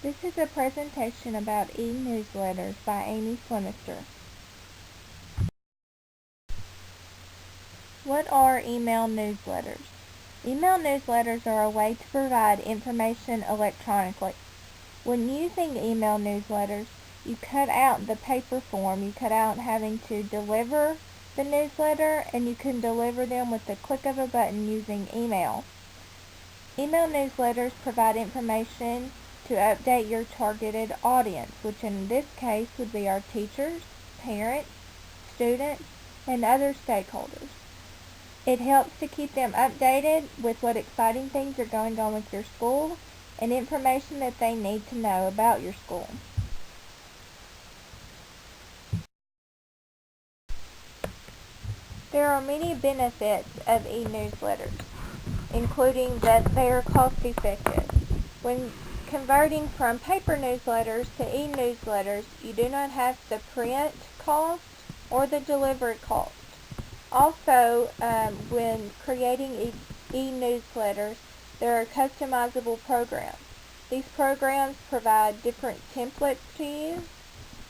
This is a presentation about e-newsletters by Amy Flemister. What are email newsletters? Email newsletters are a way to provide information electronically. When using email newsletters, you cut out the paper form. You cut out having to deliver the newsletter, and you can deliver them with the click of a button using email. Email newsletters provide information to update your targeted audience, which in this case would be our teachers, parents, students, and other stakeholders. It helps to keep them updated with what exciting things are going on with your school and information that they need to know about your school. There are many benefits of e-newsletters, including that they are cost effective. When converting from paper newsletters to e-newsletters, you do not have the print cost or the delivery cost. Also, when creating e-newsletters, there are customizable programs. These programs provide different templates to use,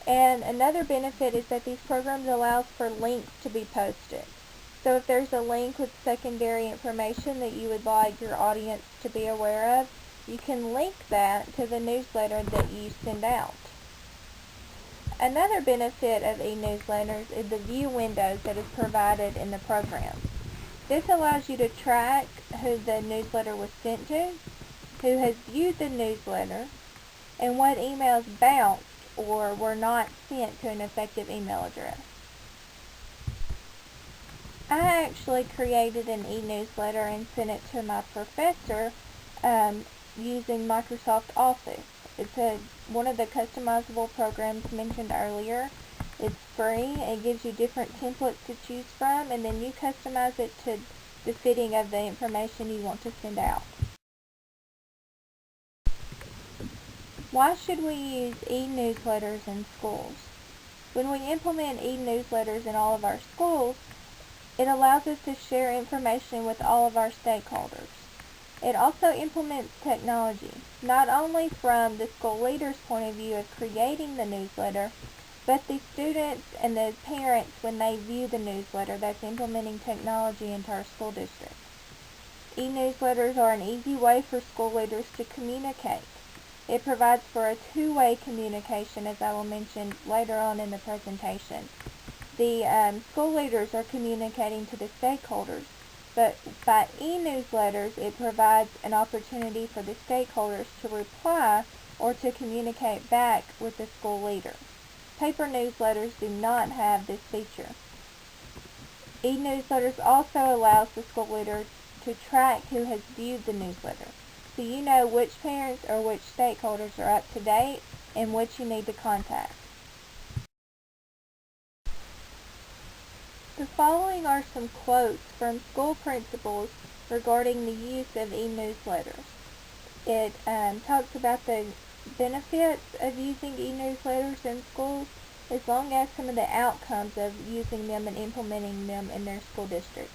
and another benefit is that these programs allow for links to be posted. So if there's a link with secondary information that you would like your audience to be aware of, you can link that to the newsletter that you send out. Another benefit of e-newsletters is the view windows that is provided in the program. This allows you to track who the newsletter was sent to, who has viewed the newsletter, and what emails bounced or were not sent to an effective email address. I actually created an e-newsletter and sent it to my professor using Microsoft Office. It's one of the customizable programs mentioned earlier. It's free. It gives you different templates to choose from, and then you customize it to the fitting of the information you want to send out. Why should we use e-newsletters in schools? When we implement e-newsletters in all of our schools, it allows us to share information with all of our stakeholders. It also implements technology, not only from the school leader's point of view of creating the newsletter, but the students and the parents when they view the newsletter that's implementing technology into our school district. E-newsletters are an easy way for school leaders to communicate. It provides for a two-way communication, as I will mention later on in the presentation. The school leaders are communicating to the stakeholders, but by e-newsletters, it provides an opportunity for the stakeholders to reply or to communicate back with the school leader. Paper newsletters do not have this feature. E-newsletters also allows the school leader to track who has viewed the newsletter, so you know which parents or which stakeholders are up to date and which you need to contact. The following are some quotes from school principals regarding the use of e-newsletters. It talks about the benefits of using e-newsletters in schools, as long as some of the outcomes of using them and implementing them in their school districts.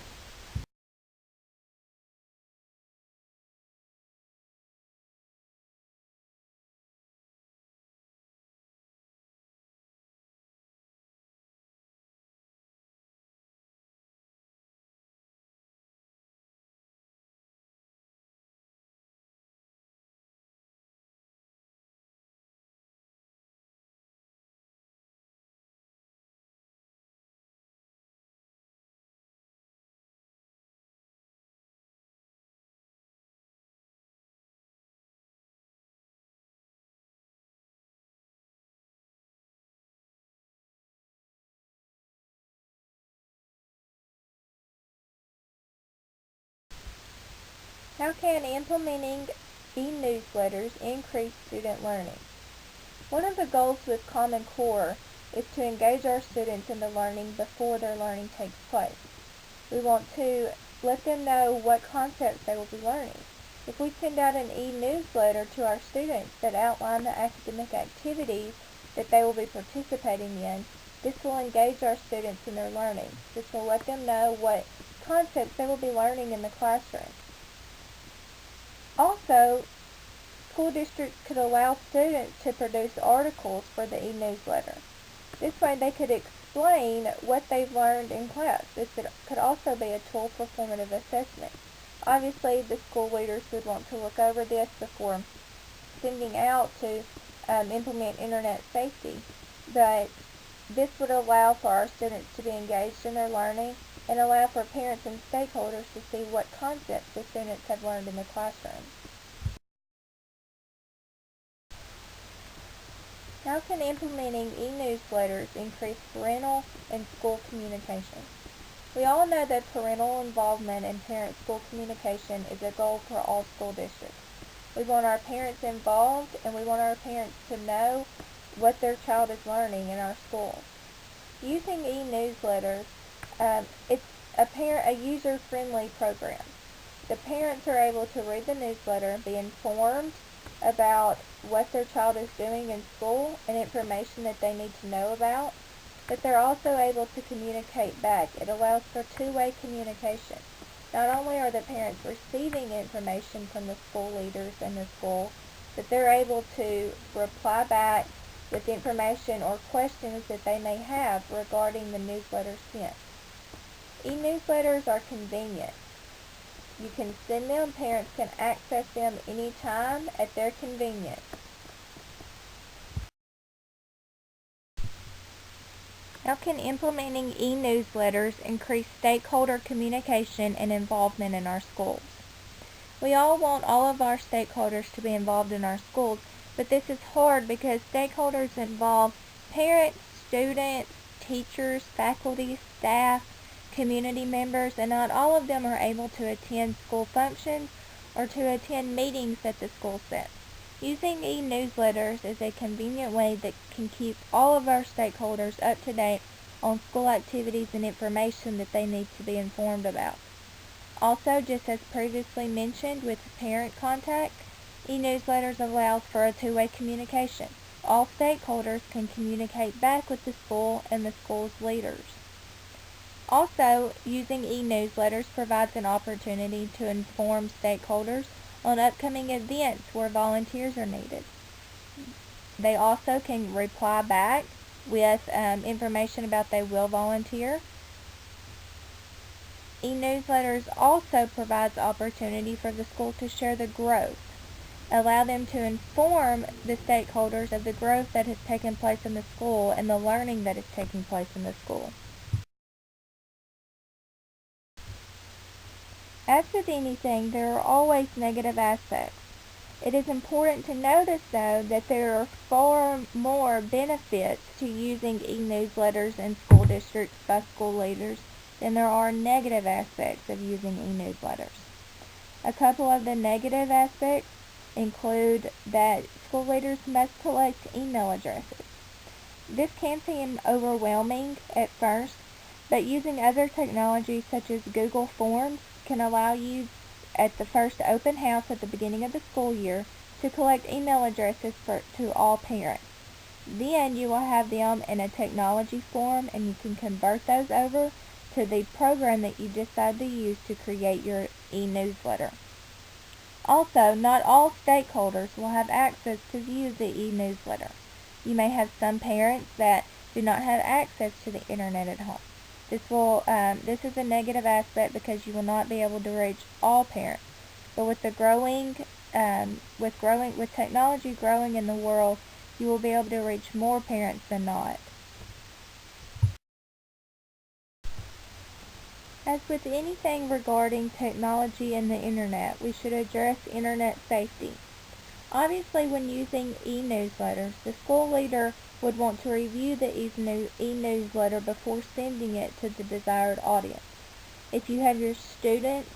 How can implementing e-newsletters increase student learning? One of the goals with Common Core is to engage our students in the learning before their learning takes place. We want to let them know what concepts they will be learning. If we send out an e-newsletter to our students that outline the academic activities that they will be participating in, this will engage our students in their learning. This will let them know what concepts they will be learning in the classroom. Also, school districts could allow students to produce articles for the e-newsletter. This way they could explain what they've learned in class. This could also be a tool for formative assessment. Obviously, the school leaders would want to look over this before sending out to implement internet safety, but this would allow for our students to be engaged in their learning and allow for parents and stakeholders to see what concepts the students have learned in the classroom. How can implementing e-newsletters increase parental and school communication? We all know that parental involvement in parent-school communication is a goal for all school districts. We want our parents involved, and we want our parents to know what their child is learning in our schools. Using e-newsletters, it's a user-friendly program. The parents are able to read the newsletter, be informed about what their child is doing in school and information that they need to know about, but they're also able to communicate back. It allows for two-way communication. Not only are the parents receiving information from the school leaders in the school, but they're able to reply back with information or questions that they may have regarding the newsletter sent. E-newsletters are convenient. You can send them, parents can access them anytime at their convenience. How can implementing e-newsletters increase stakeholder communication and involvement in our schools? We all want all of our stakeholders to be involved in our schools, but this is hard because stakeholders involve parents, students, teachers, faculty, staff, community members, and not all of them are able to attend school functions or to attend meetings that the school sets. Using e-newsletters is a convenient way that can keep all of our stakeholders up to date on school activities and information that they need to be informed about. Also, just as previously mentioned with parent contact, e-newsletters allows for a two-way communication. All stakeholders can communicate back with the school and the school's leaders. Also, using e-newsletters provides an opportunity to inform stakeholders on upcoming events where volunteers are needed. They also can reply back with information about they will volunteer. E-newsletters also provides opportunity for the school to share the growth, allow them to inform the stakeholders of the growth that has taken place in the school and the learning that is taking place in the school. As with anything, there are always negative aspects. It is important to notice, though, that there are far more benefits to using e-newsletters in school districts by school leaders than there are negative aspects of using e-newsletters. A couple of the negative aspects include that school leaders must collect email addresses. This can seem overwhelming at first, but using other technologies such as Google Forms can allow you at the first open house at the beginning of the school year to collect email addresses to all parents. Then you will have them in a technology form and you can convert those over to the program that you decide to use to create your e-newsletter. Also, not all stakeholders will have access to view the e-newsletter. You may have some parents that do not have access to the internet at home. This is a negative aspect because you will not be able to reach all parents. But with technology growing in the world, you will be able to reach more parents than not. As with anything regarding technology and the internet, we should address internet safety. Obviously, when using e-newsletters, the school leader would want to review the e-newsletter before sending it to the desired audience. If you have your students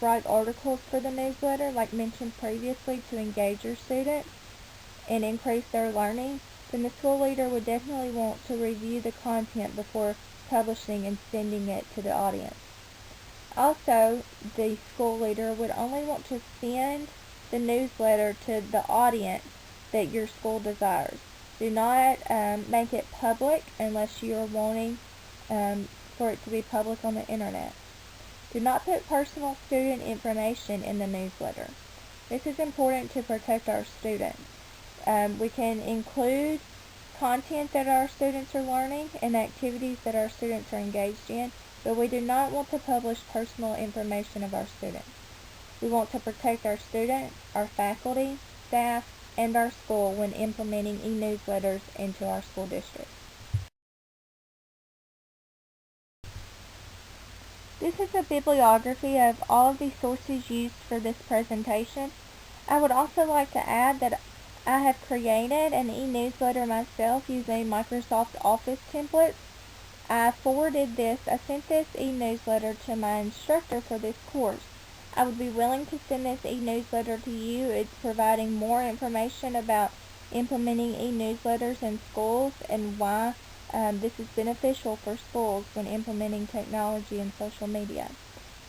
write articles for the newsletter, like mentioned previously, to engage your students and increase their learning, then the school leader would definitely want to review the content before publishing and sending it to the audience. Also, the school leader would only want to send the newsletter to the audience that your school desires. Do not make it public unless you are wanting for it to be public on the internet. Do not put personal student information in the newsletter. This is important to protect our students. We can include content that our students are learning and activities that our students are engaged in, but we do not want to publish personal information of our students. We want to protect our students, our faculty, staff, and our school when implementing e-newsletters into our school district. This is a bibliography of all of the sources used for this presentation. I would also like to add that I have created an e-newsletter myself using Microsoft Office templates. I sent this e-newsletter to my instructor for this course. I would be willing to send this e-newsletter to you. It's providing more information about implementing e-newsletters in schools and why this is beneficial for schools when implementing technology and social media.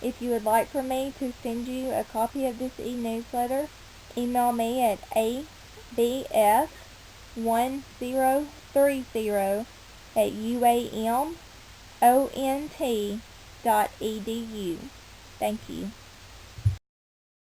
If you would like for me to send you a copy of this e-newsletter, email me at abf1030@uamont.edu. Thank you.